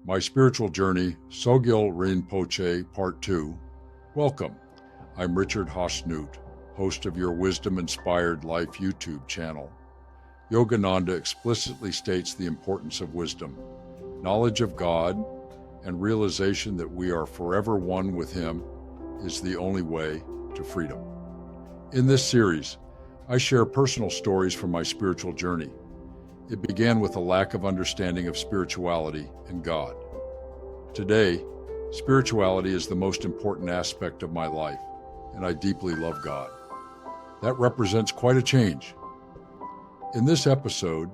My Spiritual Journey, Sogyal Rinpoche, Part 2. Welcome. I'm Richard Hasnut, host of your Wisdom-Inspired Life YouTube channel. Yogananda explicitly states the importance of wisdom, knowledge of God, and realization that we are forever one with Him is the only way to freedom. In this series, I share personal stories from my spiritual journey. It began with a lack of understanding of spirituality and God. Today, spirituality is the most important aspect of my life, and I deeply love God. That represents quite a change. In this episode,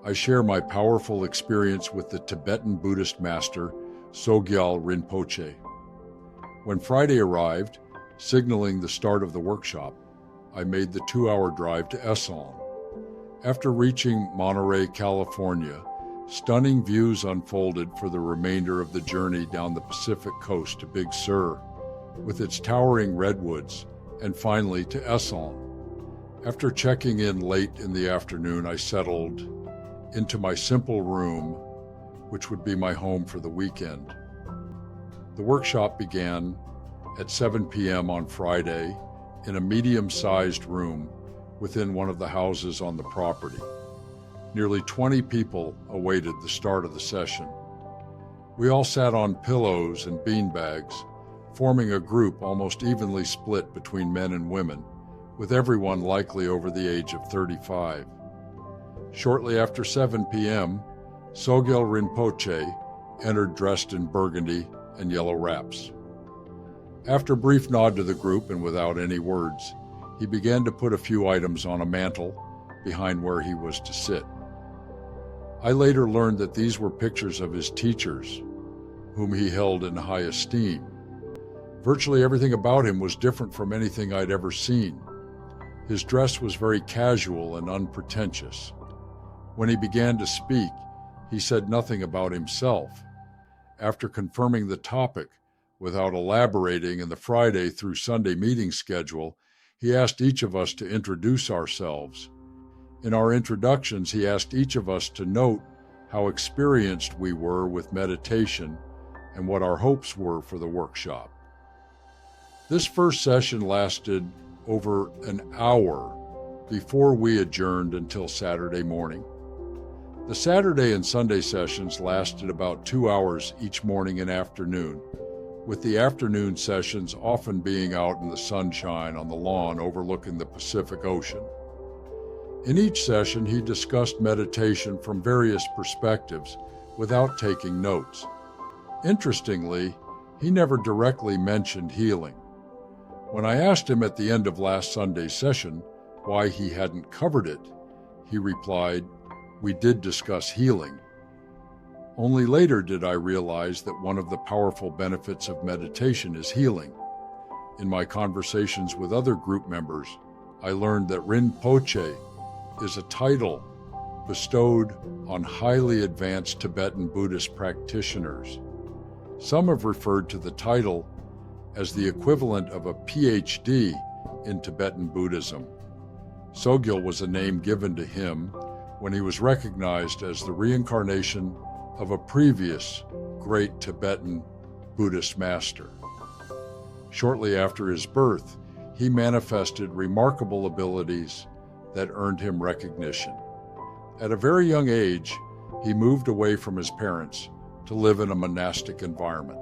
I share my powerful experience with the Tibetan Buddhist master, Sogyal Rinpoche. When Friday arrived, signaling the start of the workshop, I made the 2-hour drive to Esalen. After reaching Monterey, California, stunning views unfolded for the remainder of the journey down the Pacific coast to Big Sur, with its towering redwoods, and finally to Esalen. After checking in late in the afternoon, I settled into my simple room, which would be my home for the weekend. The workshop began at 7 p.m. on Friday in a medium-sized room within one of the houses on the property. Nearly 20 people awaited the start of the session. We all sat on pillows and beanbags, forming a group almost evenly split between men and women, with everyone likely over the age of 35. Shortly after 7 p.m., Sogyal Rinpoche entered dressed in burgundy and yellow wraps. After a brief nod to the group and without any words, he began to put a few items on a mantle behind where he was to sit. I later learned that these were pictures of his teachers, whom he held in high esteem. Virtually everything about him was different from anything I'd ever seen. His dress was very casual and unpretentious. When he began to speak, he said nothing about himself. After confirming the topic, without elaborating in the Friday through Sunday meeting schedule, he asked each of us to introduce ourselves. In our introductions, he asked each of us to note how experienced we were with meditation and what our hopes were for the workshop. This first session lasted over an hour before we adjourned until Saturday morning. The Saturday and Sunday sessions lasted about 2 hours each morning and afternoon, with the afternoon sessions often being out in the sunshine on the lawn overlooking the Pacific Ocean. In each session, he discussed meditation from various perspectives without taking notes. Interestingly, he never directly mentioned healing. When I asked him at the end of last Sunday's session why he hadn't covered it, he replied, "We did discuss healing." Only later did I realize that one of the powerful benefits of meditation is healing. In my conversations with other group members, I learned that Rinpoche is a title bestowed on highly advanced Tibetan Buddhist practitioners. Some have referred to the title as the equivalent of a PhD in Tibetan Buddhism. Sogyal was a name given to him when he was recognized as the reincarnation of a previous great Tibetan Buddhist master. Shortly after his birth, he manifested remarkable abilities that earned him recognition. At a very young age, he moved away from his parents to live in a monastic environment.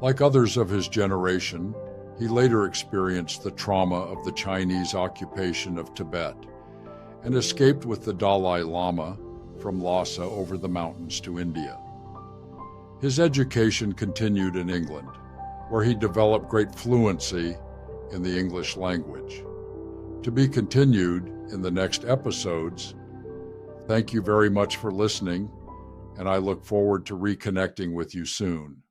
Like others of his generation, he later experienced the trauma of the Chinese occupation of Tibet and escaped with the Dalai Lama from Lhasa over the mountains to India. His education continued in England, where he developed great fluency in the English language. To be continued in the next episodes. Thank you very much for listening, and I look forward to reconnecting with you soon.